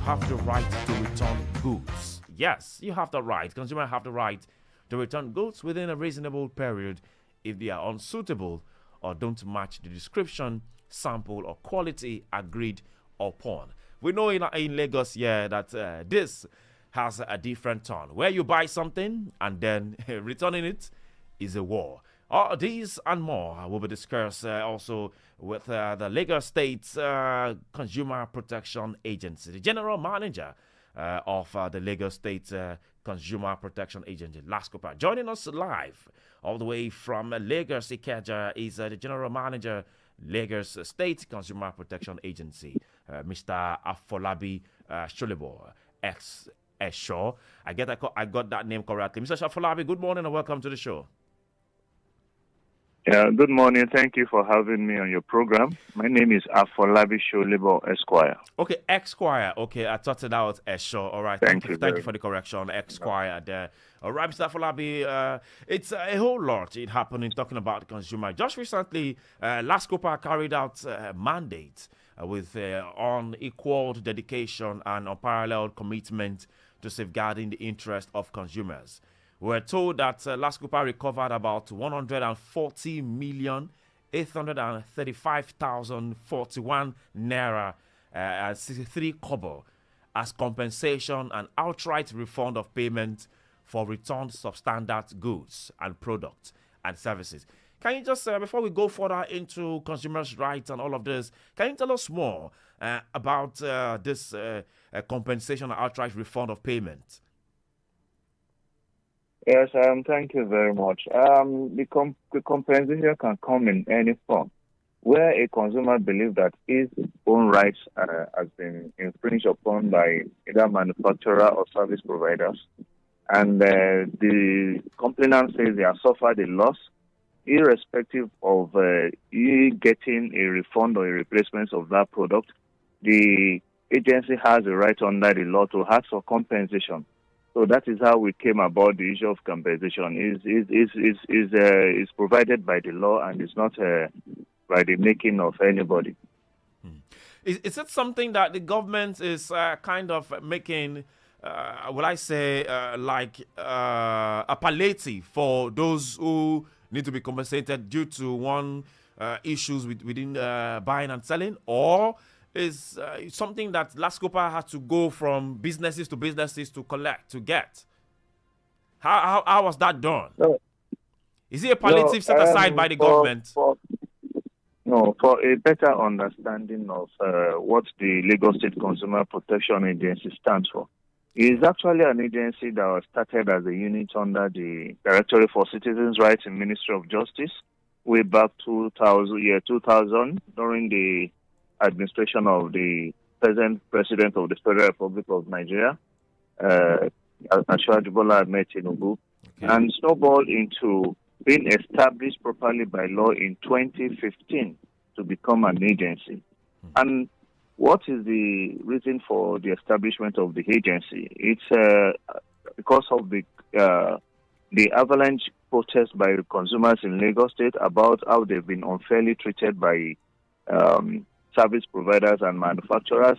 have the right to return goods. Yes, you have the right. Consumers have the right to return goods within a reasonable period if they are unsuitable or don't match the description, sample, or quality agreed upon. We know in Lagos, that this has a different tone. Where you buy something and then returning it is a war. All these and more will be discussed also with the Lagos State Consumer Protection Agency, the General Manager of the Lagos State Consumer Protection Agency, LASCOPA. Joining us live all the way from Lagos, Ikeja, is the General Manager, Lagos State Consumer Protection Agency, Mr. Afolabi Sholebo, ex-Esho. I got that name correctly. Mr. Afolabi, good morning and welcome to the show. Yeah, good morning. Thank you for having me on your program. My name is Afolabi Sholebo, Esquire. Okay, Esquire. Okay, I thought it out Esho. All right, thank you for the correction, Esquire there. All right, Mr. Afolabi, it's a whole lot it happening talking about the consumer. Just recently, LASCOPA carried out a mandate with unequaled dedication and unparalleled commitment to safeguarding the interest of consumers. We're told that LASCOPA recovered about 140,835,041 naira and 63 kobo as compensation and outright refund of payment for returned substandard goods and products and services. Can you just, before we go further into consumers' rights and all of this, can you tell us more about this compensation and outright refund of payment? Yes, thank you very much. The compensation can come in any form. Where a consumer believes that his own rights has been infringed upon by either manufacturer or service providers, and the complainant says they have suffered a loss, irrespective of he getting a refund or a replacement of that product, the agency has a right under the law to ask for compensation. So that is how we came about the issue of compensation. Is provided by the law and it's not by the making of anybody. Is it something that the government is kind of making, will I say, like a palliative for those who need to be compensated due to one issues within buying and selling, or is something that LASCOPA has to go from businesses to collect, to get? How was that done? No. Is it a palliative set aside by the government? For a better understanding of what the Lagos State Consumer Protection Agency stands for, it is actually an agency that was started as a unit under the Directorate for Citizens' Rights in Ministry of Justice way back 2000, during the administration of the present President of the Federal Republic of Nigeria, Ashwaju Bola Ahmed Tinubu, and snowballed into being established properly by law in 2015 to become an agency. And what is the reason for the establishment of the agency? It's because of the avalanche protest by consumers in Lagos State about how they've been unfairly treated by service providers and manufacturers,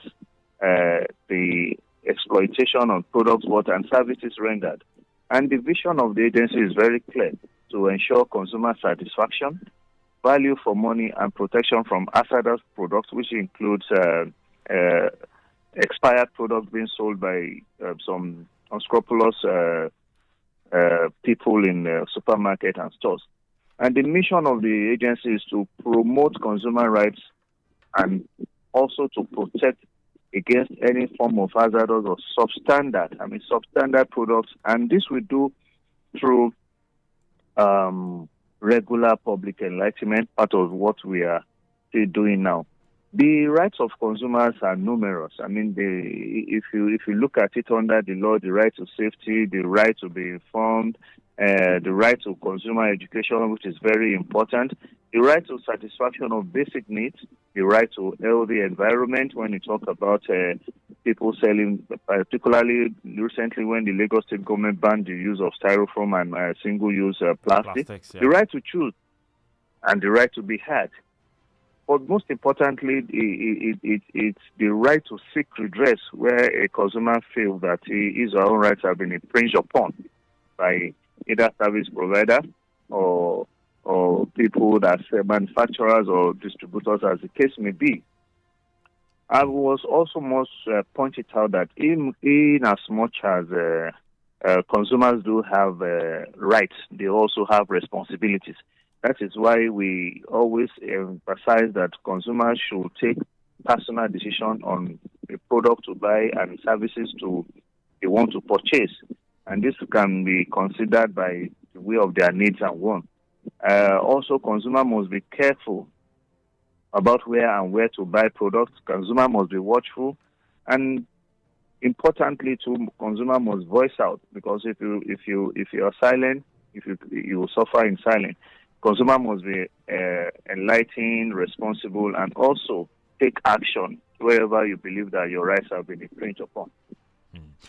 the exploitation of products, water, and services rendered. And the vision of the agency is very clear: to ensure consumer satisfaction, value for money, and protection from hazardous products, which includes expired products being sold by some unscrupulous people in supermarket and stores. And the mission of the agency is to promote consumer rights and also to protect against any form of hazardous or substandard products. And this we do through regular public enlightenment, part of what we are still doing now. The rights of consumers are numerous. I mean, if you look at it under the law, the right to safety, the right to be informed, the right to consumer education, which is very important, the right to satisfaction of basic needs, the right to healthy environment. When you talk about people selling, particularly recently when the Lagos State government banned the use of styrofoam and single-use plastic, the right to choose and the right to be heard. but most importantly, it's the right to seek redress where a consumer feels that his or her own rights have been infringed upon by either service provider or people that say manufacturers or distributors, as the case may be. I was also must pointed out that in as much as consumers do have rights, they also have responsibilities. That is why we always emphasize that consumers should take personal decision on the product to buy and services they want to purchase. And this can be considered by the way of their needs and wants. Also, consumer must be careful about where to buy products. Consumer must be watchful, and importantly, too, consumer must voice out, because if you are silent, you will suffer in silence. Consumer must be enlightened, responsible, and also take action wherever you believe that your rights have been infringed upon.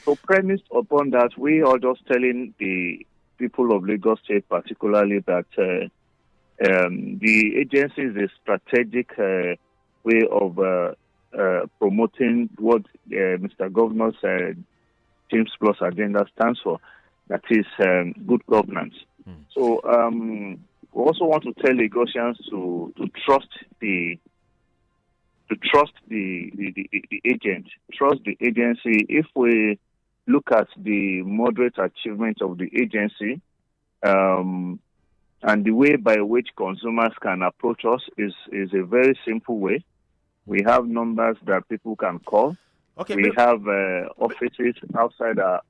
So, premised upon that, we are just telling the people of Lagos State, particularly, that the agency is a strategic way of promoting what Mr. Governor's James Plus agenda stands for, that is good governance. So we also want to tell Lagosians to trust the agent, trust the agency. If we look at the moderate achievement of the agency, and the way by which consumers can approach us is a very simple way. We have numbers that people can call. Okay, we have offices outside our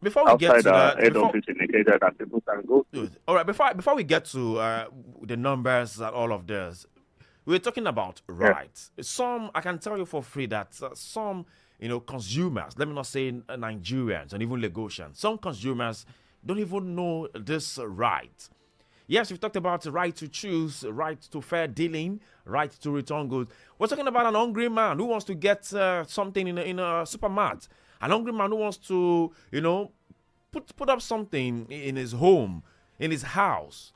before we get to that, head office in Nigeria that people can go to. All right, before we get to the numbers and all of this, we're talking about rights. Yeah. Some, I can tell you for free that some, consumers, let me not say Nigerians and even Lagosians, some consumers don't even know this right. Yes, we've talked about the right to choose, right to fair dealing, right to return goods. We're talking about an hungry man who wants to get something in a supermarket. An hungry man who wants to, put up something in his home, in his house.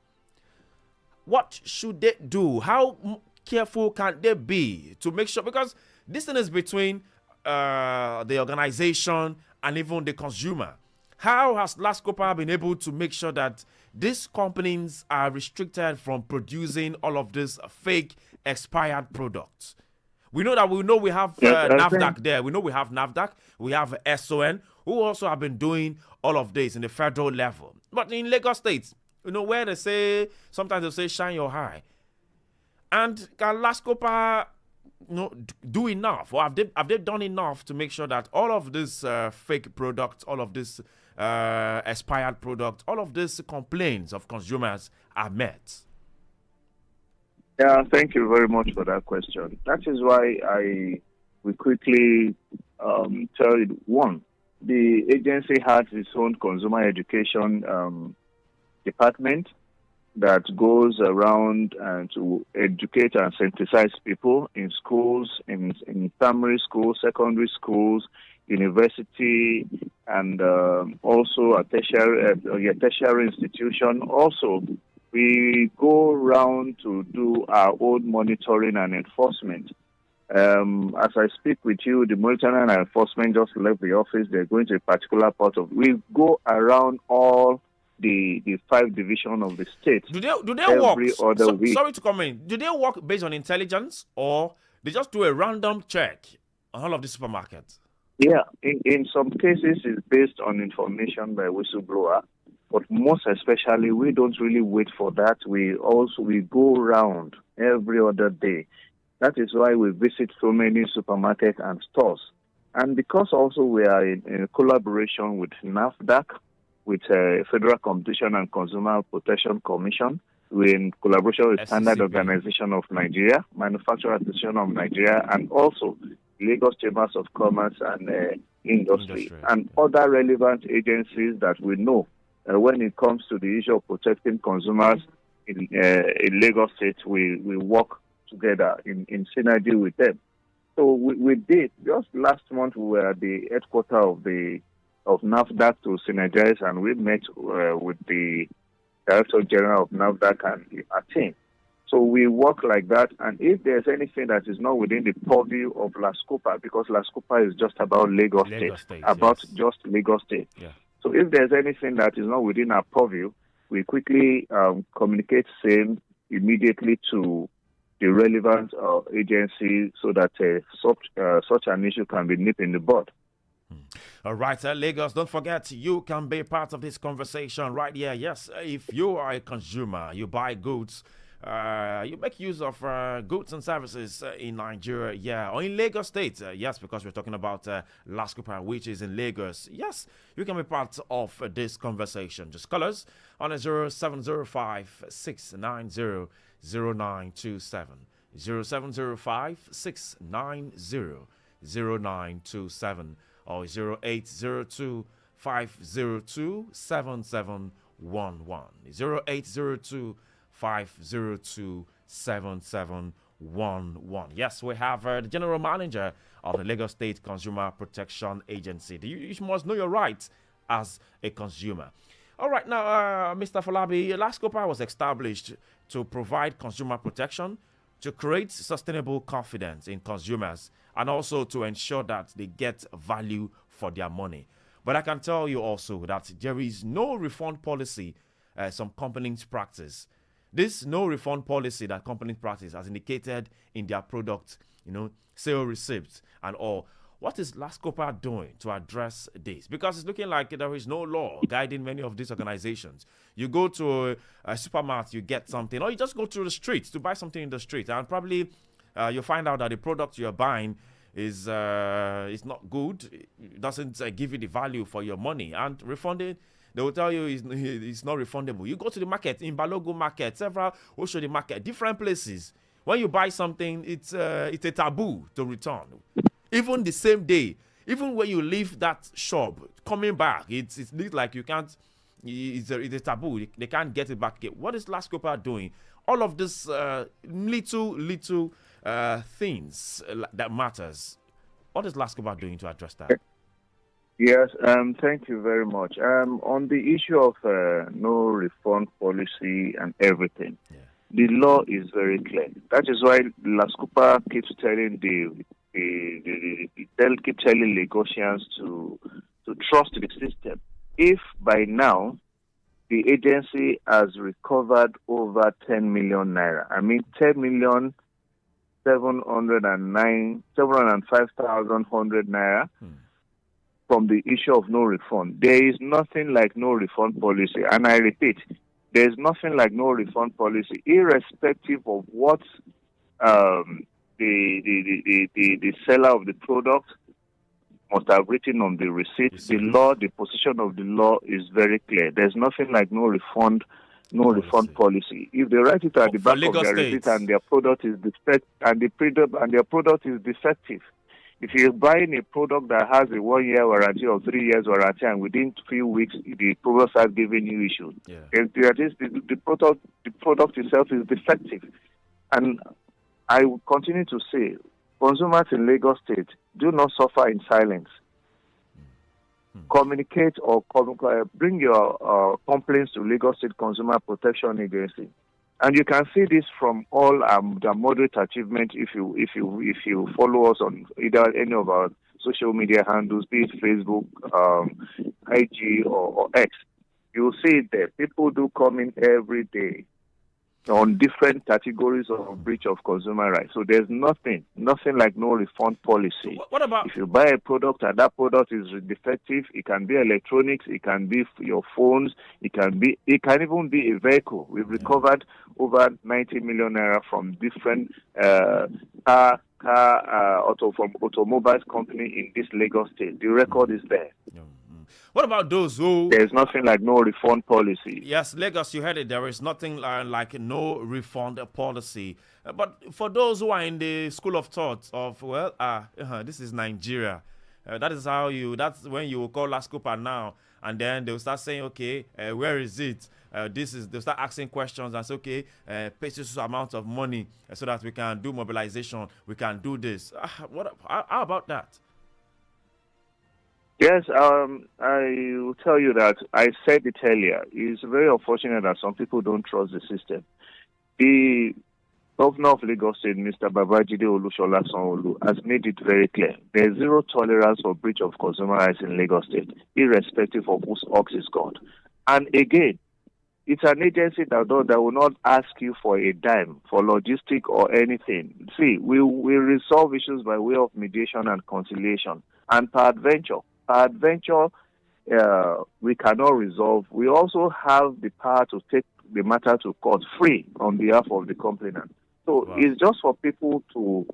What should they do? How careful can they be to make sure? Because this thing is between the organization and even the consumer. How has LASCOPA been able to make sure that these companies are restricted from producing all of these fake expired products? We know we have NAFDAC there. We know we have NAFDAC. We have SON, who also have been doing all of this in the federal level. But in Lagos State, where they say, sometimes they say, shine your eye. And can LASCOPA do enough? Or have they done enough to make sure that all of this fake products, all of this expired product, all of these complaints of consumers are met? Yeah, thank you very much for that question. That is why we quickly tell you, one, the agency has its own consumer education department that goes around to educate and sensitize people in schools, in primary schools, secondary schools, university, and also a tertiary institution. Also, we go around to do our own monitoring and enforcement. As I speak with you, the monitoring and enforcement just left the office. They're going to a particular part of. We go around all the 5 divisions of the state. Do they work? Sorry to comment. Do they work based on intelligence, or they just do a random check on all of the supermarkets? Yeah, in some cases it's based on information by whistleblower, but most especially we don't really wait for that. We go around every other day. That is why we visit so many supermarkets and stores. And because also we are in collaboration with NAFDAC, with Federal Competition and Consumer Protection Commission, we're in collaboration with Standard Organization of Nigeria, Manufacturer Association of Nigeria, and also Lagos Chambers of Commerce and Industry, and other relevant agencies that we know when it comes to the issue of protecting consumers in Lagos State. We work together in synergy with them. So we did. Just last month, we were at the headquarters of NAFDAC to synergize, and we met with the Director General of NAFDAC and our team. So we work like that, and if there's anything that is not within the purview of LASCOPA, because LASCOPA is just about Lagos State, about just Lagos State. Yeah. So if there's anything that is not within our purview, we quickly communicate same immediately to the relevant agency so that such an issue can be nipped in the bud. All right, Lagos, don't forget, you can be part of this conversation right here. Yes, if you are a consumer, you buy goods, you make use of goods and services in Nigeria, yeah, or in Lagos State, yes, because we're talking about LASCOPA, which is in Lagos. Yes, you can be part of this conversation. Just call us on a 0705 690 0927. 0705 690 0927 or 0802 502 7711. 0802 502 7711. Yes, we have the General Manager of the Lagos State Consumer Protection Agency. You must know your rights as a consumer. All right, now, Mr. Falabi, LASCOPA was established to provide consumer protection, to create sustainable confidence in consumers, and also to ensure that they get value for their money. But I can tell you also that there is no refund policy some companies practice. This no refund policy that companies practice, as indicated in their product, sale receipts and all. What is LASCOPA doing to address this? Because it's looking like there is no law guiding many of these organizations. You go to a supermarket, you get something, or you just go to the street to buy something in the street, and probably you find out that the product you're buying is not good. It doesn't give you the value for your money, and refunding, they will tell you it's not refundable. You go to the market, in Balogo market, several Oshodi market, different places. When you buy something, it's a taboo to return. Even the same day, even when you leave that shop, coming back, it's like you can't. It's a taboo. They can't get it back again. What is LASCOPA doing? All of this little things that matters. What is LASCOPA doing to address that? Yes, thank you very much. On the issue of no refund policy and everything, the law is very clear. That is why LASCOPA keeps telling keep telling Lagosians to trust the system. If by now the agency has recovered over 10 million naira, 10,705,100 naira from the issue of no refund, there is nothing like no refund policy. And I repeat, there is nothing like no refund policy, irrespective of what the seller of the product must have written on the receipt. The law, the position of the law is very clear. There's nothing like no refund policy. If they write it at the back of their receipt and their product is defective, and their product is defective, if you're buying a product that has a 1 year warranty or 3 years warranty, and within 3 weeks the product starts giving you issues, the product itself is defective. And I will continue to say, consumers in Lagos State, do not suffer in silence. Communicate or bring your complaints to Lagos State Consumer Protection Agency, and you can see this from all the moderate achievements. If you follow us on either any of our social media handles, be it Facebook, IG, or X, you will see it there. People do come in every day on different categories of breach of consumer rights. So there's nothing like no refund policy. What about if you buy a product and that product is defective? It can be electronics, it can be your phones, it can even be a vehicle. We've recovered over 90 million naira from different automobiles company in this Lagos State. The record is there. What about those who... There's nothing like no refund policy. Yes, Lagos, you heard it. There is nothing like no refund policy. But for those who are in the school of thought of, this is Nigeria. That's when you will call LASCOPA now. And then they'll start saying, okay, where is it? They'll start asking questions and say, okay, pay this amount of money so that we can do mobilization. We can do this. How about that? Yes, I will tell you that I said it earlier. It's very unfortunate that some people don't trust the system. The Governor of Lagos State, Mr. Babajide Olushola Sanwo-Olu, has made it very clear. There is zero tolerance for breach of consumer rights in Lagos State, irrespective of whose ox is caught. And again, it's an agency that will not ask you for a dime for logistic or anything. See, we resolve issues by way of mediation and conciliation. And peradventure, we cannot resolve. We also have the power to take the matter to court free on behalf of the complainant. So Wow. it's just for people to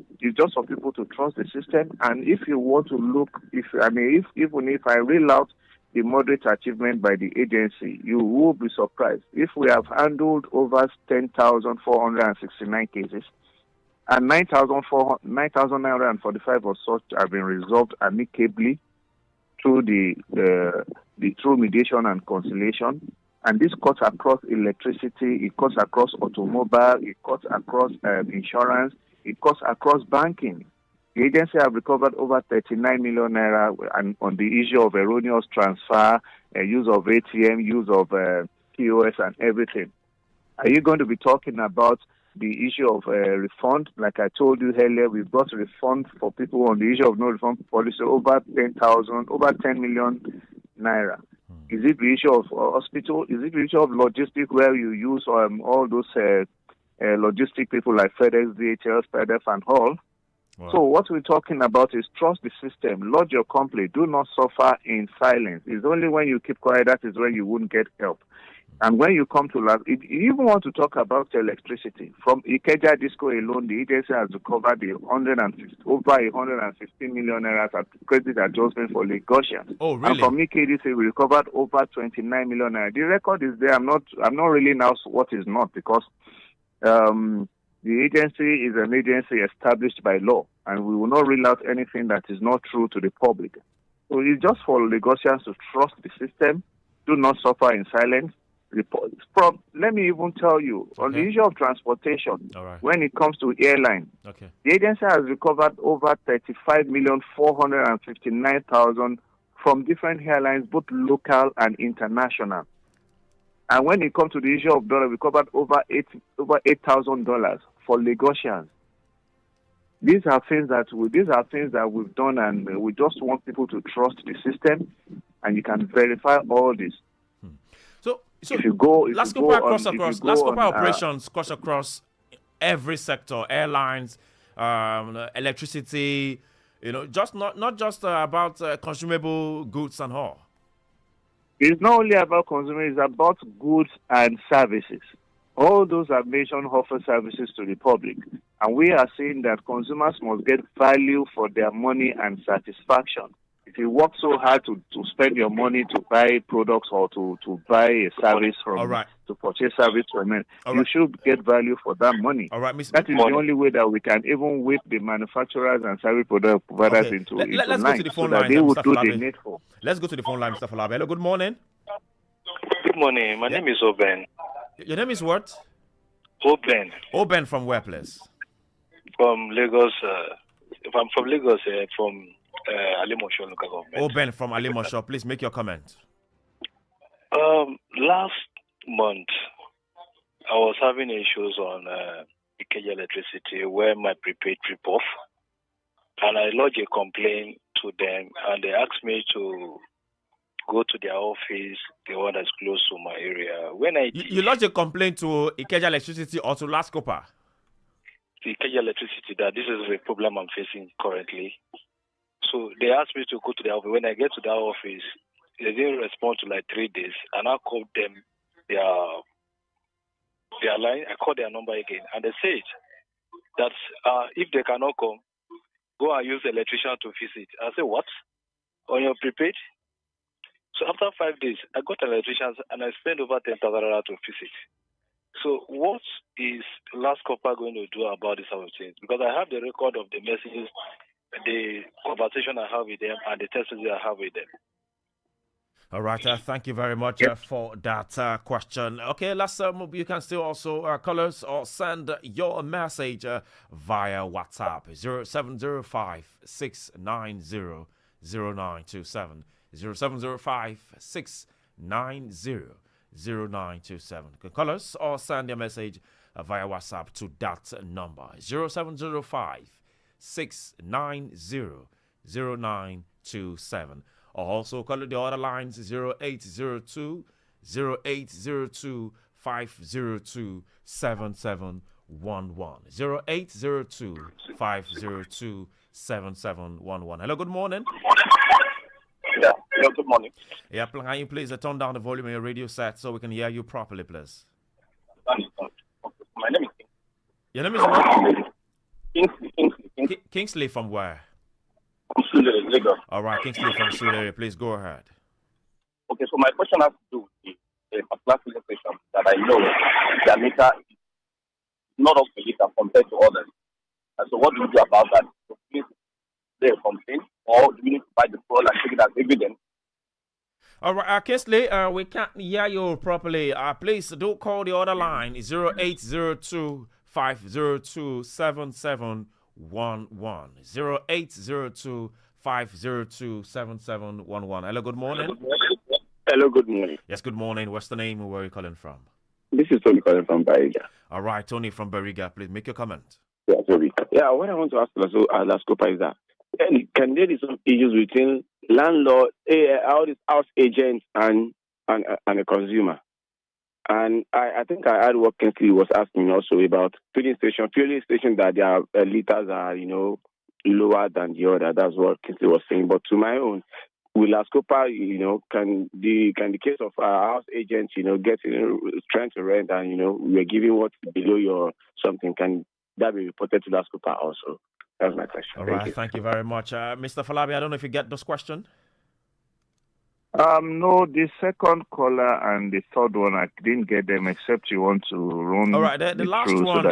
trust the system. And if you want to look, even if I reel out the moderate achievement by the agency, you will be surprised. If we have handled over 10,469 cases, and 9,945 of such have been resolved amicably through the through mediation and conciliation. And this cuts across electricity, it cuts across automobile, it cuts across insurance, it cuts across banking. The agency have recovered over 39 million naira on the issue of erroneous transfer, use of ATM, use of POS and everything. Are you going to be talking about the issue of refund? Like I told you earlier, we brought refund for people on the issue of no refund policy over 10 million naira. Is it the issue of hospital? Is it the issue of logistic where you use all those logistic people like FedEx, DHL, FedEx and all? Wow. So what we're talking about is trust the system, lodge your complaint, do not suffer in silence. It's only when you keep quiet that is when you won't get help. And when you come to last, if you even want to talk about electricity, from Ikeja Disco alone, the agency has recovered over 115 million naira at credit adjustment for Lagosians. Oh, really? And from EKDC, we recovered over 29 million naira. The record is there. I'm not really now what is not, because the agency is an agency established by law, and we will not reel out anything that is not true to the public. So it's just for Lagosians to trust the system, do not suffer in silence. Let me even tell you, on the issue of transportation, when it comes to airline, the agency has recovered over 35,459,000 from different airlines, both local and international. And when it comes to the issue of dollar, we covered over $8,000 for Lagosians. These are things that we've done, and we just want people to trust the system, and you can verify all this. So if you go, LASCOPA operations cross across every sector, airlines, electricity, just not just about consumable goods and all. It's not only about consumer, it's about goods and services. All those I've mentioned offer services to the public. And we are saying that consumers must get value for their money and satisfaction. If you work so hard to spend your money to buy products or to buy a service to purchase service from it, you should get value for that money. That is the only way that we can even whip the manufacturers and service product providers into line, go to the phone line, they would do the needful. Let's go to the phone line, Mr. Falabi. Hello, good morning. Good morning. My name is Oben. Your name is what? Oben. Oben from where, please? From Lagos. If I'm from Lagos, from Alimosho local government. Oben from Alimosho, please make your comment. Last month, I was having issues on Ikeja electricity where my prepaid trip off, and I lodged a complaint to them, and they asked me to go to their office, the one that's close to my area. When you lodged a complaint to Ikeja electricity or to LASCOPA? To Ikeja electricity, that this is a problem I'm facing currently. So they asked me to go to their office. When I get to their office, they didn't respond to like 3 days. And I called them, their line. I called their number again. And they said that if they cannot come, go and use the electrician to fix it. I said, what? On your prepaid? So after 5 days, I got an electrician and I spent over 10,000 to fix it. So what is LASCOPA going to do about this sort of things? Because I have the record of the messages, the conversation I have with them, and the text messages I have with them. All right, thank you very much for that question. Okay, you can still also call us or send your message via WhatsApp 0705 690 0927. 0705 690 0927. You can call us or send your message via WhatsApp to that number 0705 690 0927. Or also call the other lines 0802 0802 502 7711. 0802 502 7711. Hello, good morning. Yeah, hello, good morning. Yeah, can you please turn down the volume of your radio set so we can hear you properly, please? My name is King. Your name is what? Kingsley. Kingsley from where? Lagos. All right, Kingsley from Surrey. Please go ahead. Okay, so my question has to do with a particular filling station that I know their meter is not up to meter compared to others. And so what do we do about that? So please, there something, or do we need to buy the fuel and take it as evidence? All right, Kingsley, we can't hear you properly. Please do call the other line 0802 502 7711. 0802 502 7711. Hello, good morning. Hello, good morning. Yes, good morning. What's the name and where are you calling from? This is Tony calling from Bariga. All right, Tony from Bariga, please make your comment. Yeah, sorry. Yeah, what I want to ask also LASCOPA is that can there be some issues between landlord, all these house agents and a consumer? And I think I heard what Kingsley was asking also about fueling station that their liters are, lower than the other. That's what Kingsley was saying. But to my own, with LASCOPA, can the case of our house agents, trying to rent and, we're giving what's below your something, can that be reported to LASCOPA also? That's my question. All right, thank you very much. Mr. Falabi, I don't know if you get this question. No, the second caller and the third one, I didn't get them, except you want to run. All right, the last one,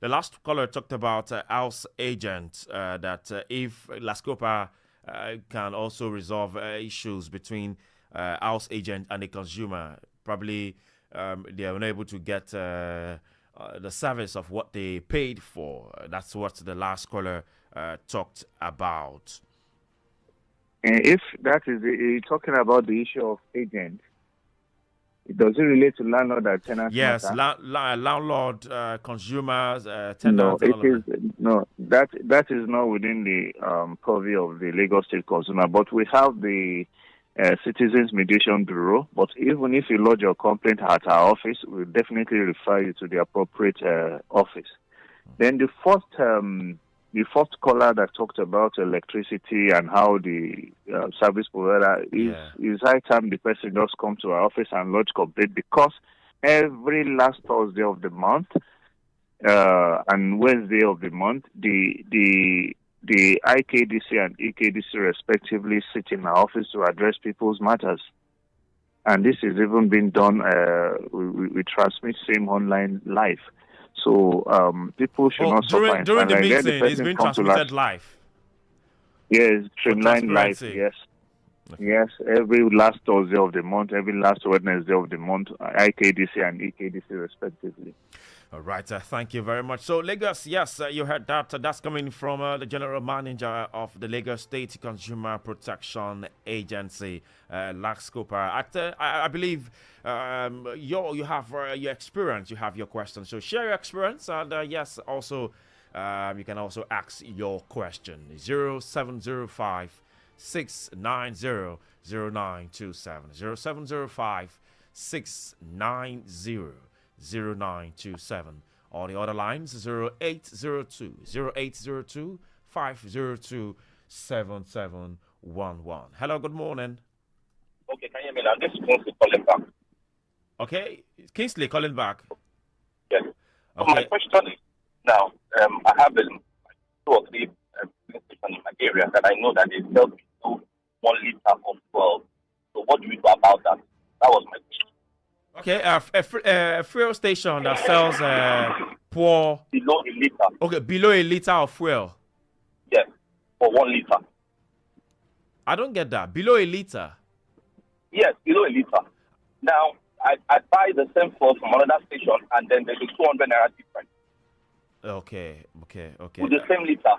the last caller talked about house agent, that if LASCOPA can also resolve issues between house agent and the consumer, probably they are unable to get the service of what they paid for. That's what the last caller talked about. If that is you're talking about the issue of agent, does it relate to landlord and tenant? Yes, landlord, consumers, tenants. That is not within the purview of the Lagos State Consumer. But we have the Citizens Mediation Bureau. But even if you lodge your complaint at our office, we'll definitely refer you to the appropriate office. Then the first caller that talked about electricity and how the service provider is high time the person just come to our office and lodge complaint, because every last Thursday of the month and Wednesday of the month, the IKDC and EKDC respectively sit in our office to address people's matters. And this is even being done, we transmit same online live. So people should not suffer. During the meeting, it's been transmitted live. Yes, streamlined live, yes. Okay. Yes, every last Thursday of the month, every last Wednesday of the month, IKDC and EKDC respectively. All right, thank you very much. So Lagos, yes, you heard that. That's coming from the General Manager of the Lagos State Consumer Protection Agency, LASCOPA. I believe you have your experience, you have your questions. So share your experience, and yes, also you can also ask your question. 0705 690 0927. 0705 690 0927, or the other lines 0802 502 7711. Hello, good morning. Okay, can you hear me now? This is Kingsley calling back. Okay, Kingsley calling back. Yes. So okay. My question is now, I have 2 or 3 stations in my area that I know that they sell below 1 liter of fuel. So what do we do about that? That was my question. Okay, a fuel station that sells below a liter. Okay, below a liter of fuel. Yes, for 1 liter. I don't get that. Below a liter. Yes, below a liter. Now, I buy the same fuel from another station, and then there's a 200 naira difference. Okay. With the same liter.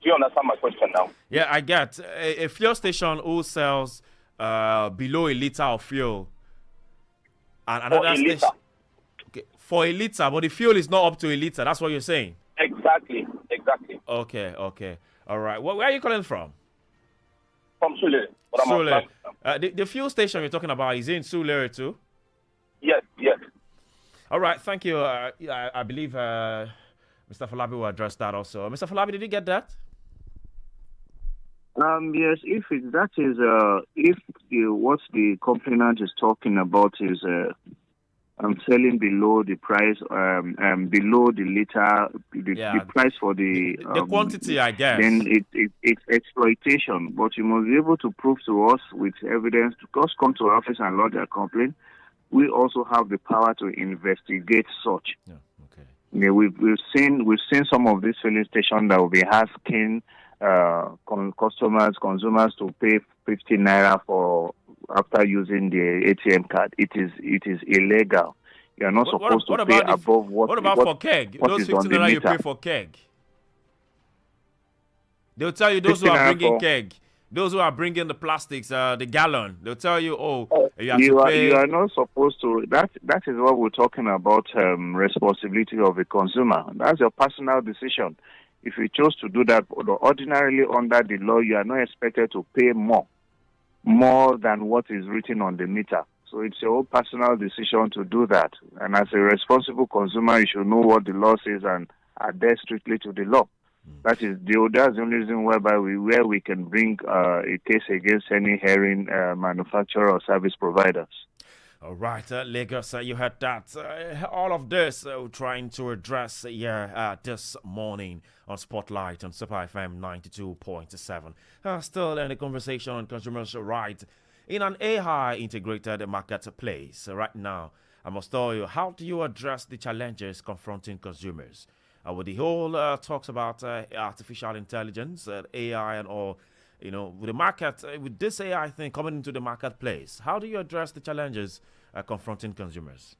Do you understand my question now? Yeah, I get. A fuel station who sells below a liter of fuel. And another station. Okay, for a liter, but the fuel is not up to a liter. That's what you're saying. Exactly. Okay. All right. Where are you calling from? From Sule. Sule. The fuel station you're talking about is in Sule too? Yes. All right. Thank you. I believe Mr. Falabi will address that also. Mr. Falabi, did you get that? Yes, if what the complainant is talking about is selling below the price, below the liter, the price for the quantity, I guess. Then it's exploitation. But you must be able to prove to us with evidence. Because come to our office and lodge a complaint, we also have the power to investigate such. Yeah, okay. Yeah, we've seen some of these filling stations that will be asking consumers to pay 15 naira for after using the ATM card. It is illegal. You are not supposed to pay above what. What about for keg? Those 15 naira you pay for keg. They'll tell you those who are bringing keg, those who are bringing the plastics, the gallon. They'll tell you, you have to pay. You are not supposed to. That is what we're talking about. Responsibility of a consumer. That's your personal decision. If you chose to do that, ordinarily under the law, you are not expected to pay more than what is written on the meter. So it's your own personal decision to do that. And as a responsible consumer, you should know what the law says and adhere strictly to the law. That's the only reason where we can bring a case against any herring manufacturer or service providers. All right, Lagos, you heard that. All of this we're trying to address this morning on Spotlight on Super FM 92.7. Still in the conversation on consumers' rights in an AI integrated marketplace. Right now, I must tell you, how do you address the challenges confronting consumers? With the whole talks about artificial intelligence, AI and all, with the market, with this AI thing coming into the marketplace, how do you address the challenges confronting consumers?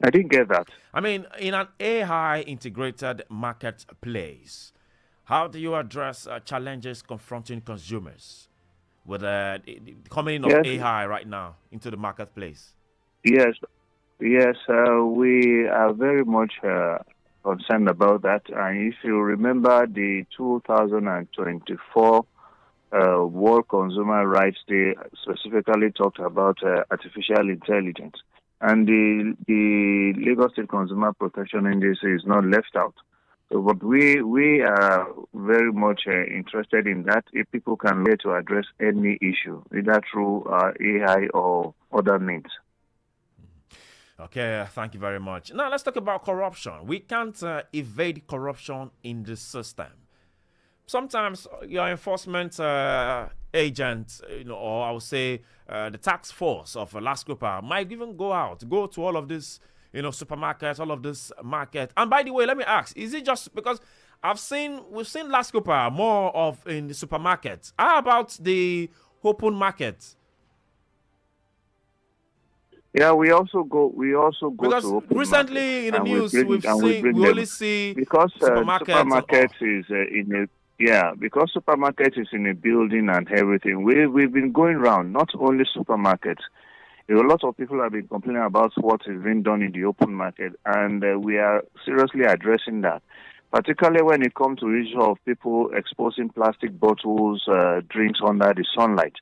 I didn't get that. I mean, in an AI integrated marketplace, how do you address challenges confronting consumers with the coming in of AI right now into the marketplace? Yes, we are very much concerned about that. And if you remember the 2024 World Consumer Rights Day specifically talked about artificial intelligence. And the Lagos State Consumer Protection Agency is not left out. So, but we are very much interested in that. If people can learn to address any issue, either through AI or other means. Okay, thank you very much. Now let's talk about corruption. We can't evade corruption in the system. Sometimes your enforcement agent, or I would say the task force of LASCOPA might even go to all of this, supermarkets, all of this market. And by the way, let me ask: is it just because we've seen LASCOPA more of in the supermarkets? How about the open market? Yeah, we also go because to open recently in the news we only see because supermarket is because supermarket is in a building and everything. We've been going around, not only supermarkets. A lot of people have been complaining about what is being done in the open market, and we are seriously addressing that. Particularly when it comes to the issue of people exposing plastic bottles, drinks under the sunlight.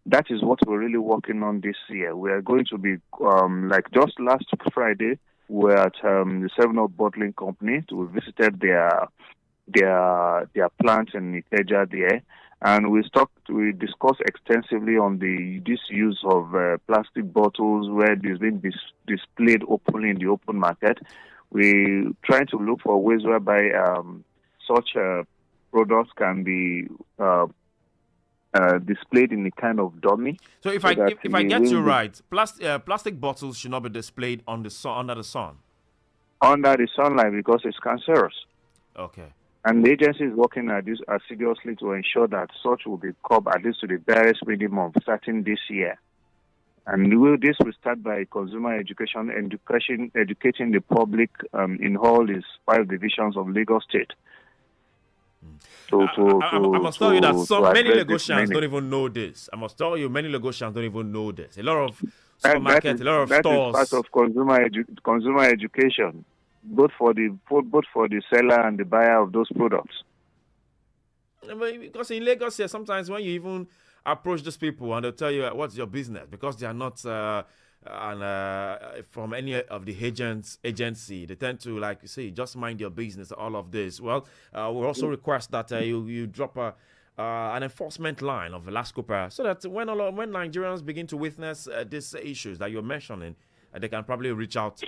That is what we're really working on this year. We are going to be, like just last Friday, we're at the 7-Up Bottling Company. We visited their plant in Ikeja there, and we discussed extensively on this use of plastic bottles where it's been displayed openly in the open market. We're trying to look for ways whereby such products can be displayed in a kind of dummy. So if I get you right, plastic bottles should not be displayed on the sun, under the sun. Under the sunlight, because it's cancerous. Okay. And the agency is working at this assiduously to ensure that such will be curbed at least to the barest minimum starting this year. And this will start by consumer education, educating the public in all these 5 divisions of Lagos State. I must tell you that many Lagosians don't even know this. I must tell you, many Lagosians don't even know this. A lot of And supermarket, a lot of that is stores. part of consumer education, both for the seller and the buyer of those products. Because in Lagos here, sometimes when you even approach those people and they'll tell you what's your business, because they are not from any of the agency, they tend to, like you say, just mind your business, all of this. Well, we also request that you drop an enforcement line of LASCOPA, so that when Nigerians begin to witness these issues that you're mentioning, they can probably reach out to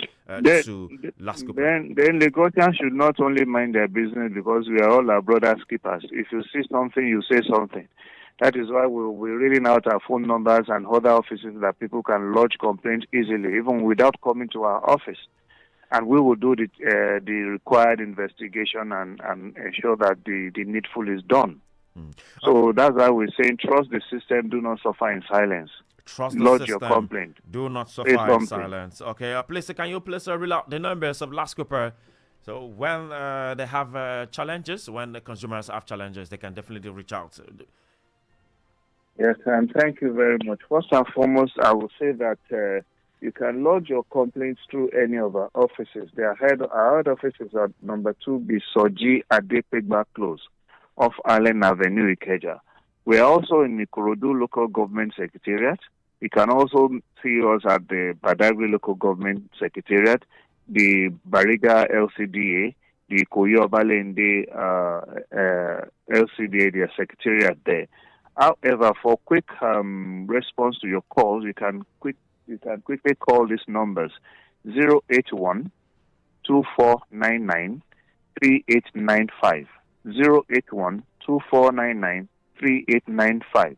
LASCOPA. Then Lagosians should not only mind their business, because we are all our brothers keepers. If you see something, you say something. That is why we're reading out our phone numbers and other offices that people can lodge complaints easily, even without coming to our office. And we will do the required investigation and ensure that the needful is done. So that's why we're saying trust the system, do not suffer in silence. Trust the Lodge system. your complaint. Do not suffer in silence. Okay, please, can you please reel out the numbers of LASCOPA? So when they have challenges, when the consumers have challenges, they can definitely reach out. Yes, and thank you very much. First and foremost, I will say that you can lodge your complaints through any of our offices. Our head offices are number 2B Soji Adepegba Close, off Allen Avenue, Ikeja. We are also in the Ikorodu Local Government Secretariat. You can also see us at the Badagry Local Government Secretariat, the Bariga LCDA, the Koyo Balende LCDA, their secretariat there. However, for quick response to your calls, you can quickly call these numbers: 081 2499 3895, 081 2499 3895.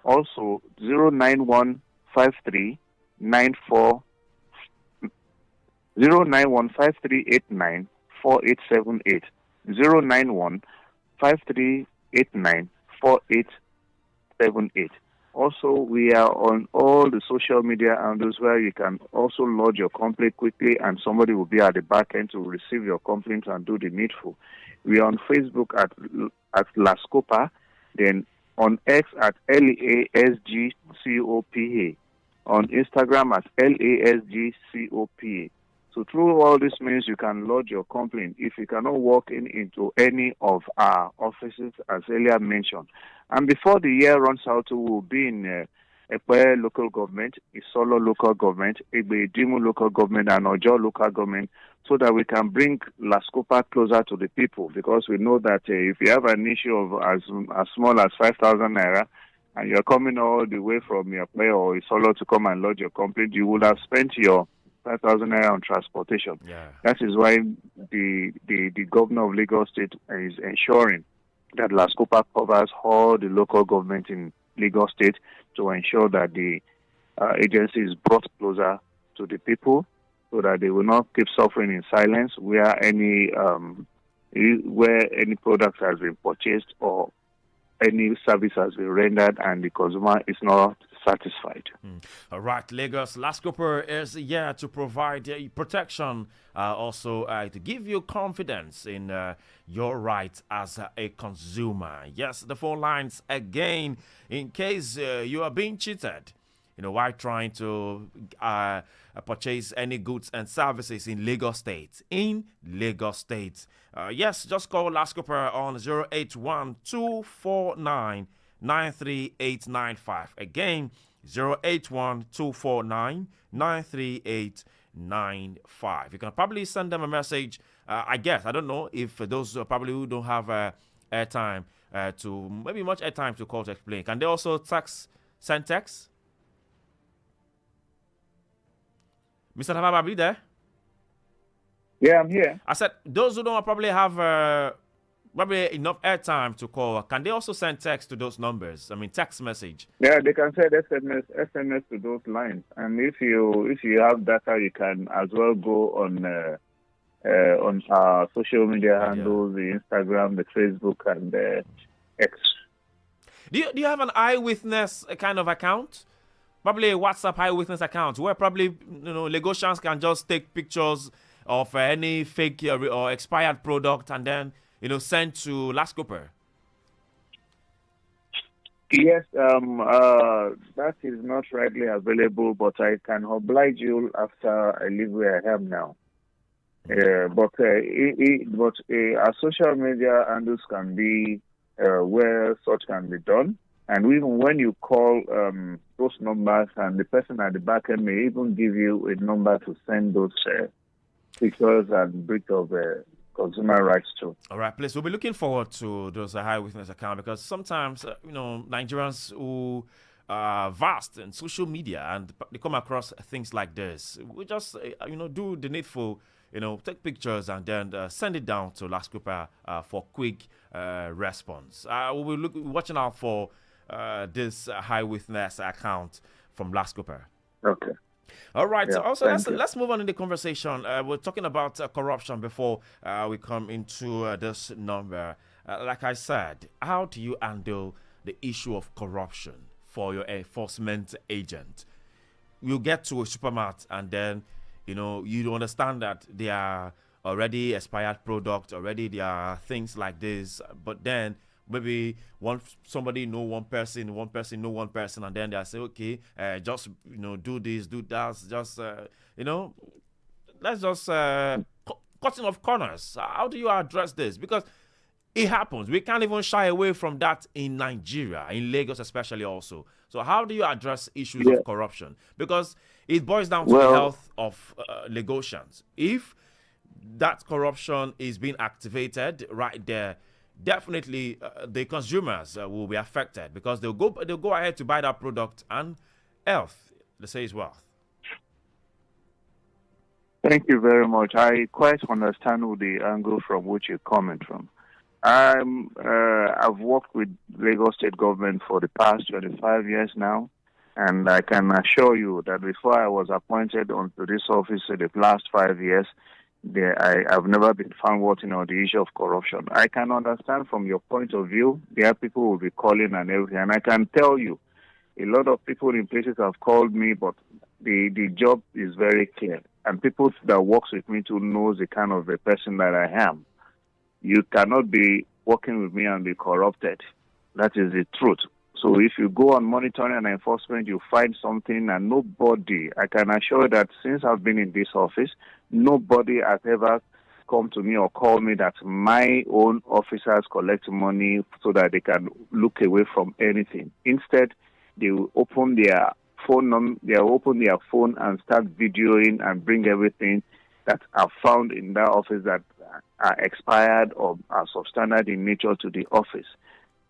Also 09153 0915389 4878, 0915389 4878. Also, we are on all the social media handles where you can also lodge your complaint quickly, and somebody will be at the back end to receive your complaint and do the needful. We are on Facebook at LASCOPA, then on X at LASGCOPA, on Instagram at LASGCOPA. So through all this means you can lodge your complaint if you cannot walk into any of our offices as earlier mentioned. And before the year runs out, we will be in Ekpe local government, Isolo local government, Egbe Dimu local government, and Ojo local government, so that we can bring LASCOPA closer to the people, because we know that if you have an issue of as small as 5,000 naira, and you're coming all the way from Ekpe or Isolo to come and lodge your complaint, you would have spent your 5,000 naira on transportation. Yeah. That is why the governor of Lagos State is ensuring that LASCOPA covers all the local government in Lagos State to ensure that the agency is brought closer to the people, so that they will not keep suffering in silence where any product has been purchased or any service has been rendered and the consumer is not satisfied. All right, Lagos LASCOPA is here to provide protection, also to give you confidence in your rights as a consumer. Yes, the phone lines again, in case you are being cheated, while trying to purchase any goods and services in Lagos State. Yes, just call LASCOPA on 081-249-93895. Again, 081-249-93895. You can probably send them a message. I don't know if those probably who don't have airtime much airtime to call to explain. Can they also send text? Mr. Tababa, are you there? Yeah, I'm here. I said those who don't probably have probably enough airtime to call. Can they also send text to those numbers? I mean, text message. Yeah, they can send SMS to those lines. And if you have data, you can as well go on our social media handles, the Instagram, the Facebook, and the X. Do you have an eyewitness kind of account? Probably a WhatsApp eyewitness account where probably Lagosians can just take pictures of any fake or expired product and then send to LASCOPA. Yes, that is not readily available, but I can oblige you after I leave where I am now. Our social media handles can be where such can be done. And even when you call those numbers, and the person at the back end may even give you a number to send those pictures and breach of consumer rights too. All right, please. We'll be looking forward to those high witness account because sometimes, Nigerians who are vast in social media and they come across things like this. We just, do the needful, take pictures and then send it down to LASCOPA for quick response. We'll be watching out for this high witness account from LASCOPA. Okay. All right. Yeah, So also, thank let's move on in the conversation. We're talking about corruption before we come into this number. Like I said, how do you handle the issue of corruption for your enforcement agent? You get to a supermarket and then, you understand that they are already expired product, already there are things like this, but then maybe somebody know one person know one person, and then they say, okay, just do this, do that, just let's just cutting off corners. How do you address this? Because it happens. We can't even shy away from that in Nigeria, in Lagos especially also. So how do you address issues of corruption? Because it boils down to the health of Lagosians. If that corruption is being activated right there, definitely the consumers will be affected because they'll go ahead to buy that product, and health, they say, is wealth. Thank you very much. I quite understand the angle from which you're coming from. I've worked with Lagos State government for the past 25 years now, and I can assure you that before I was appointed onto this office in the last 5 years, I've never been found wanting on the issue of corruption. I can understand from your point of view, there are people who will be calling and everything, and I can tell you, a lot of people in places have called me, but the job is very clear, and people that works with me too knows the kind of a person that I am. You cannot be working with me and be corrupted. That is the truth. So if you go on monitoring and enforcement, you find something, and nobody, I can assure that since I've been in this office, nobody has ever come to me or called me that my own officers collect money so that they can look away from anything. Instead, they will open their phone and start videoing and bring everything that are found in that office that are expired or are substandard in nature to the office.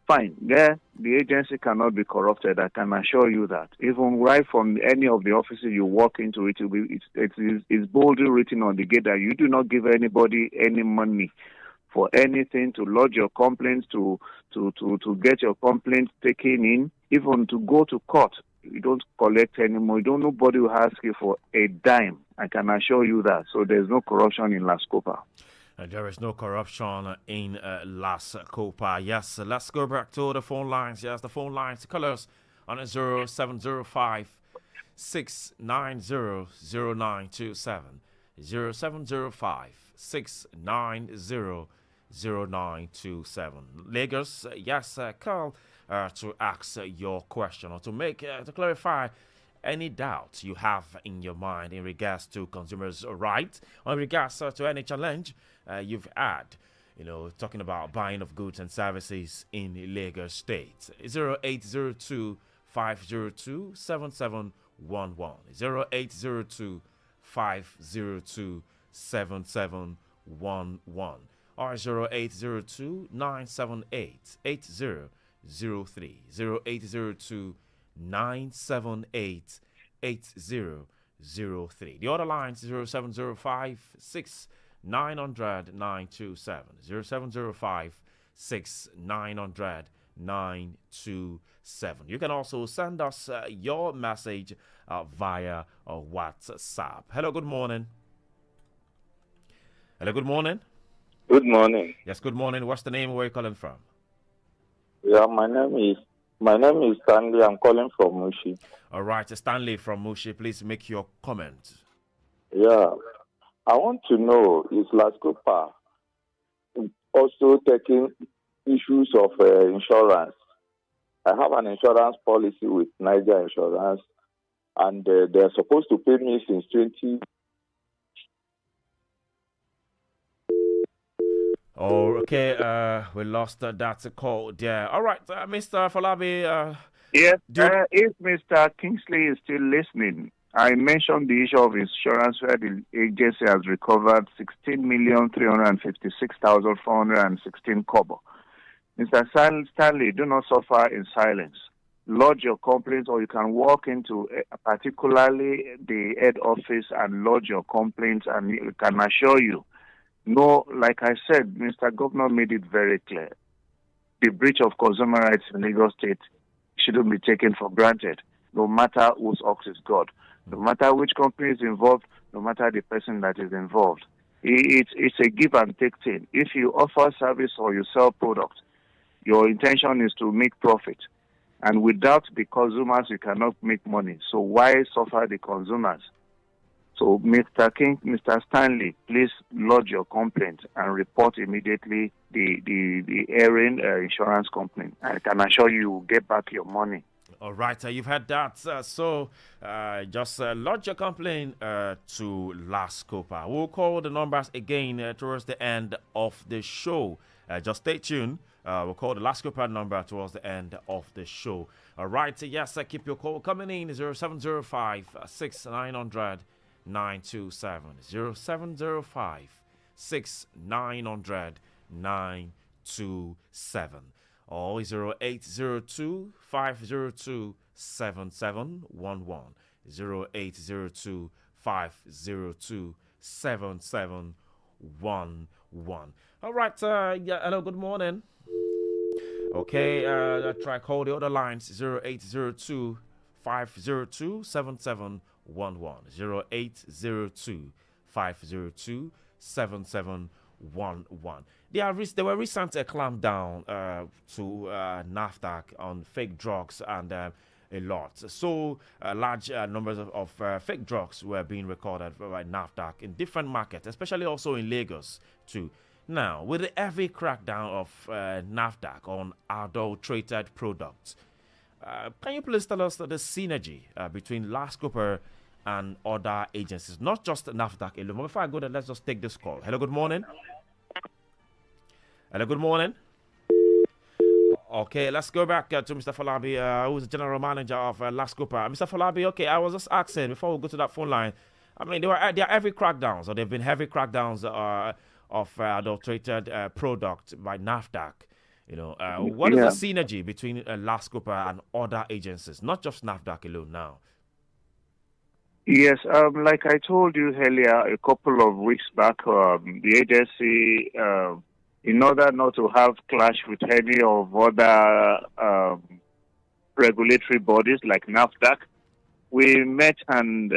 Fine. There, the agency cannot be corrupted. I can assure you that. Even right from any of the offices you walk into, it's boldly written on the gate that you do not give anybody any money for anything, to lodge your complaints, to get your complaints taken in, even to go to court. You don't collect anymore. Nobody will ask you for a dime. I can assure you that. So there's no corruption in LASCOPA. There is no corruption in LASCOPA. Yes, let's go back to the phone lines. Yes, the phone lines. Call us on 0705 690 0927. 0705 690 0927. Lagos, yes, call to ask your question or to clarify any doubt you have in your mind in regards to consumers' rights or in regards to any challenge you've had, talking about buying of goods and services in Lagos State. 0802 502 7711. 0802 502 7711. Or 0802 978 8003. 0802 978 8003. The other line is 0705 900 927. 0705 900 927. You can also send us your message via WhatsApp. Hello, good morning. Hello, good morning. Good morning. Yes, good morning. What's the name? Where are you calling from? Yeah, my name is Stanley. I'm calling from Mushi. All right, Stanley from Mushi. Please make your comment. Yeah, I want to know, is LASCOPA also taking issues of insurance I have an insurance policy with Niger Insurance, and they're supposed to pay me since 20. Oh, okay. We lost that call there. All right, Mr. Falabi. Yes, Do if Mr. Kingsley is still listening, I mentioned the issue of insurance where the agency has recovered 16,356,416 kobo. Mr. Stanley, do not suffer in silence. Lodge your complaints, or you can walk into particularly the head office and lodge your complaints, and we can assure you. No, like I said, Mr. Governor made it very clear. The breach of consumer rights in Lagos State shouldn't be taken for granted, no matter whose ox is God, no matter which company is involved, no matter the person that is involved. It's a give and take thing. If you offer service or you sell products, your intention is to make profit. And without the consumers, you cannot make money. So why suffer the consumers? So, Mr. King, Mr. Stanley, please lodge your complaint and report immediately the erring insurance company. I can assure you will get back your money. All right, you've heard that. Just lodge your complaint to LASCOPA. We'll call the numbers again towards the end of the show. Just stay tuned. We'll call the LASCOPA number towards the end of the show. All right, yes, keep your call coming in. 0705 6900 927 0705 6900 927 or 0802 502 7711 0802 502 7711. All right, hello, good morning. Okay, try call the other lines 0802 502 7711 0802 502 7711. There were recent clampdown to NAFDAC on fake drugs and a lot. So large numbers of fake drugs were being recorded by NAFDAC in different markets, especially also in Lagos too. Now, with the heavy crackdown of NAFDAC on adulterated products, can you please tell us the synergy between LASCOPA and other agencies, not just NAFDAC alone? But before I go there, let's just take this call. Hello, good morning. Hello, good morning. Okay, let's go back to Mr. Falabi, who's the general manager of LASCOPA. Mr. Falabi, okay, I was just asking before we go to that phone line. I mean, there are heavy crackdowns, or there have been heavy crackdowns of adulterated product by NAFDAC. You know, what is the synergy between LASCOPA and other agencies, not just NAFDAC alone now? Yes, like I told you earlier, a couple of weeks back, the agency, in order not to have clash with any of other regulatory bodies like NAFDAC, we met and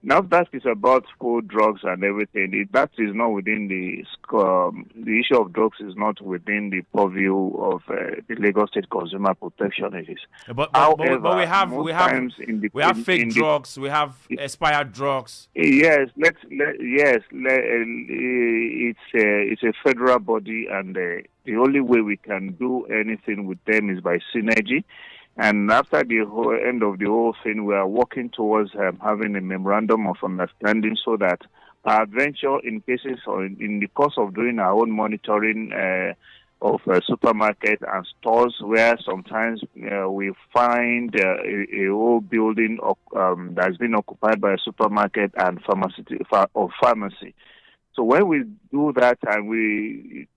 NAFDAC is about food, drugs, and everything. That is not within the issue of drugs is not within the purview of the Lagos State Consumer Protection Agency. But However, we have fake drugs, we have expired drugs. Yes, it's a federal body, and the only way we can do anything with them is by synergy. And after the whole end of the whole thing, we are working towards having a memorandum of understanding so that our adventure in cases or in the course of doing our own monitoring of supermarkets and stores where sometimes we find a whole building that's been occupied by a supermarket and pharmacy. So when we do that, and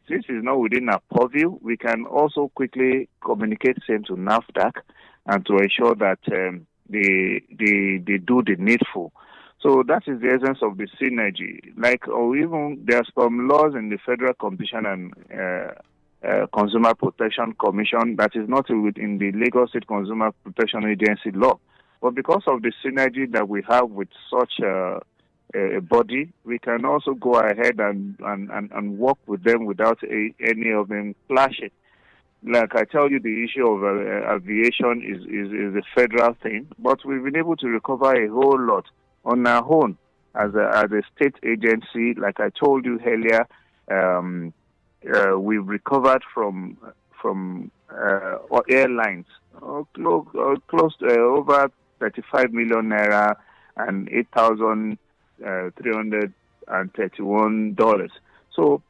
since it's not within our purview, we can also quickly communicate same to NAFDAC and to ensure that they do the needful. So that is the essence of the synergy. Or even there's some laws in the Federal Competition and Consumer Protection Commission that is not within the Lagos State Consumer Protection Agency law. But because of the synergy that we have with such a body, we can also go ahead and work with them without any of them clashing. Like I tell you, the issue of aviation is a federal thing, but we've been able to recover a whole lot on our own as a state agency. Like I told you earlier, we've recovered from a airlines, close to over 35 million naira and $8,331. So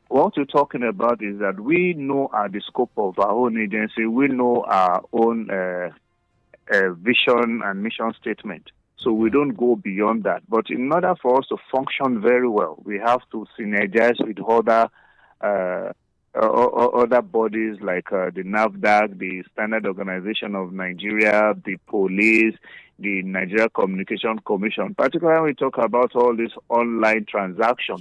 what we're talking about is that we know the scope of our own agency. We know our own vision and mission statement. So we don't go beyond that. But in order for us to function very well, we have to synergize with other bodies like the NAFDAC, the Standard Organization of Nigeria, the police, the Nigeria Communication Commission, particularly when we talk about all this online transaction,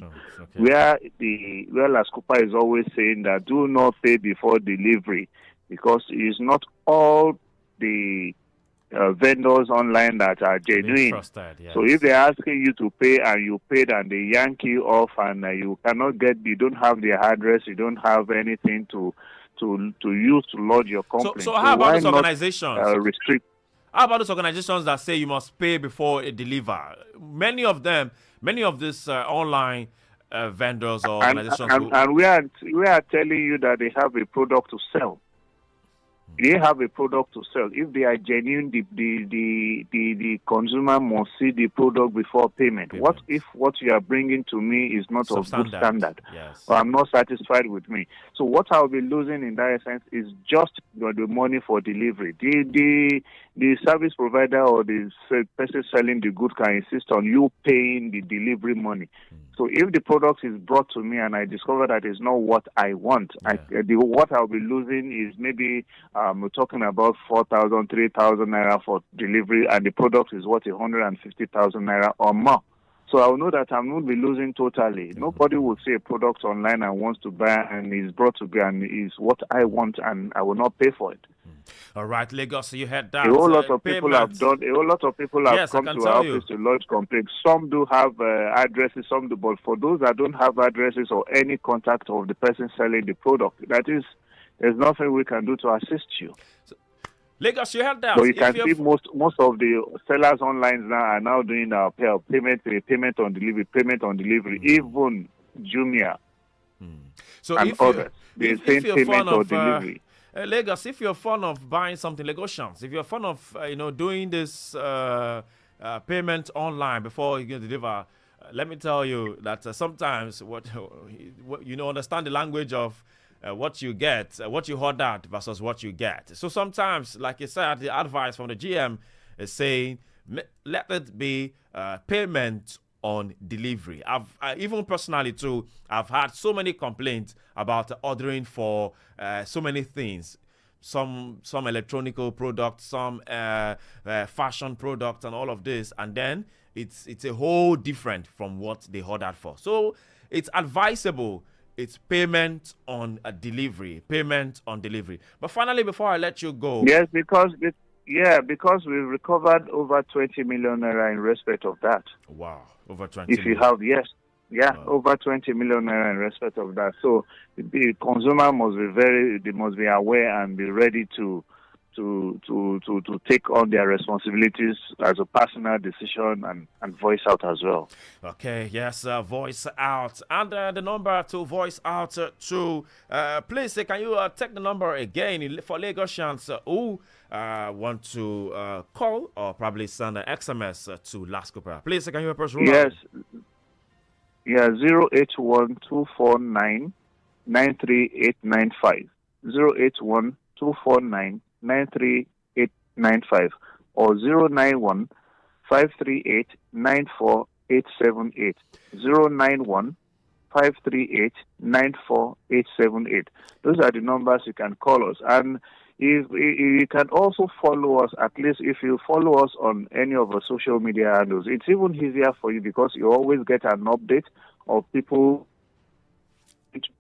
where LASCOPA is always saying that do not pay before delivery, because it's not all the vendors online that are genuine. Trusted, yes. So if they're asking you to pay and you paid and they yank you off and you don't have their address, you don't have anything to use to lodge your complaint. So how about those organizations? Restrict. How about those organizations that say you must pay before it deliver? Many of these online vendors or organizations, and we are telling you that they have a product to sell. They have a product to sell. If they are genuine, the consumer must see the product before payment. What if what you are bringing to me is not of good standard? Yes. Or I'm not satisfied with me. So what I'll be losing in that sense is just the money for delivery. The service provider or the person selling the good can insist on you paying the delivery money. So if the product is brought to me and I discover that it's not what I want, what I'll be losing is maybe we're talking about 4,000, 3,000 naira for delivery, and the product is worth 150,000 naira or more. So I will know that I'm going to be losing totally. Nobody will see a product online and wants to buy and is brought to me and is what I want, and I will not pay for it. All right, Lagos, you had that. A whole lot of people have come to our office to lodge complaints. Some do have addresses, some do, but for those that don't have addresses or any contact of the person selling the product, there's nothing we can do to assist you. So, Lagos, you had that. So you can see most of the sellers online now are now doing payment on delivery, even Jumia so and others. They're saying payment or delivery. Lagos, if you're fond of buying something, Lagosians, if you're fond of doing this payment online before you deliver, let me tell you that sometimes what understand the language of what you get, what you ordered versus what you get. So sometimes, like you said, the advice from the GM is saying let it be payment on delivery. I even personally too, I've had so many complaints about ordering for so many things, some electronic products, some fashion products, and all of this, and then it's a whole different from what they ordered for. So it's advisable. It's payment on a delivery. But finally, before I let you go, yes, because we've recovered over 20 million naira in respect of that. Wow, over 20. If you have, yes. Yeah, wow. Over 20 million naira in respect of that. So the consumer must be aware and be ready to take on their responsibilities as a personal decision and voice out as well. Okay, yes, voice out. And the number to voice out please, can you take the number again for Lagosians who want to call or probably send an SMS to LASCOPA? Please, can you help us roll Yes. out? Yeah, 081-249-93895. 081-249-93895 or 091-538-94878. 091-538-94878. Those are the numbers you can call us. And if you can also follow us, at least if you follow us on any of our social media handles, it's even easier for you because you always get an update of people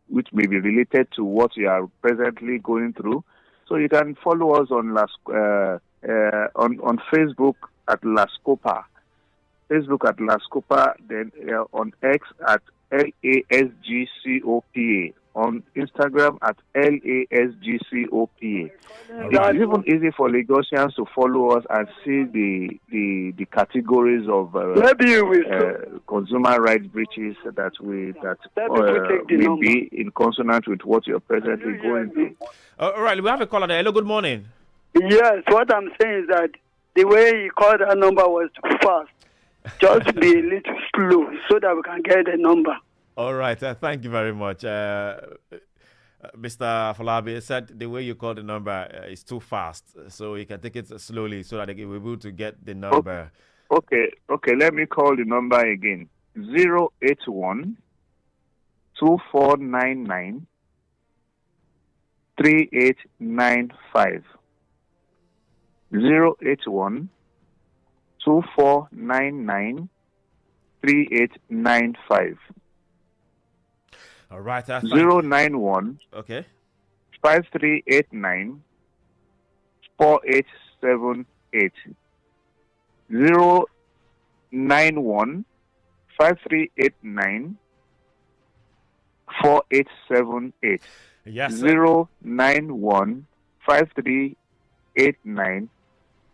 which may be related to what you are presently going through. So you can follow us on Facebook at LASCOPA, then on X at LASGCOPA. on Instagram at LASGCOPA. Right. It's even easy for Lagosians to follow us and see the categories of consumer rights breaches that will be in consonant with what you're presently going through. All right, we have a caller there. Hello, good morning. Yes, what I'm saying is that the way he called that number was too fast. Just be a little slow so that we can get the number. All right, thank you very much. Mr. Falabi said the way you call the number is too fast, so you can take it slowly so that they will be able to get the number. Okay, let me call the number again. 081 2499 3895. 081 2499 3895. All right. 091 okay. 5389 4878. 091 5389 4878. Yes. 091 5389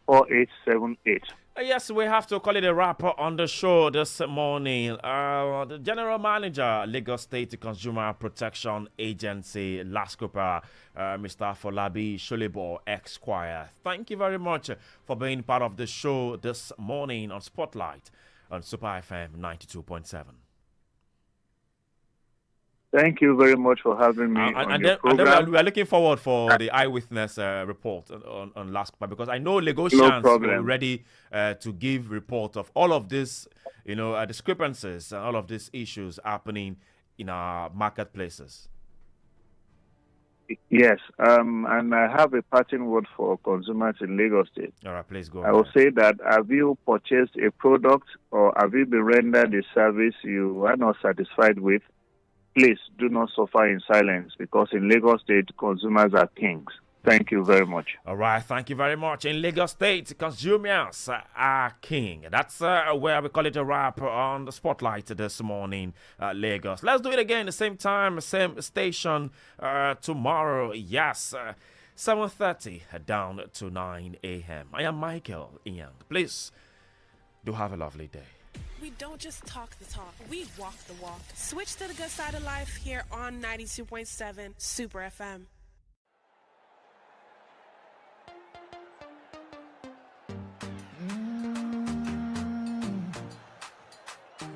4878. Yes, we have to call it a wrap on the show this morning. The General Manager, Lagos State Consumer Protection Agency, LASCOPA, Mr. Folabi Sholebo, Esquire. Thank you very much for being part of the show this morning on Spotlight on Super FM 92.7. Thank you very much for having me on your program. And then we are looking forward for the eyewitness report on LASCOPA, because I know Lagosians are ready to give report of all of this, discrepancies and all of these issues happening in our marketplaces. Yes, and I have a parting word for consumers in Lagos State. All right, please go. I will say that have you purchased a product or have you been rendered a service you are not satisfied with? Please do not suffer in silence, because in Lagos State, consumers are kings. Thank you very much. All right, thank you very much. In Lagos State, consumers are king. That's where we call it a wrap on the Spotlight this morning, Lagos. Let's do it again, the same time, same station tomorrow. Yes, 7:30 down to 9 a.m. I am Michael Ian. Please do have a lovely day. We don't just talk the talk, we walk the walk. Switch to the good side of life here on 92.7 Super FM.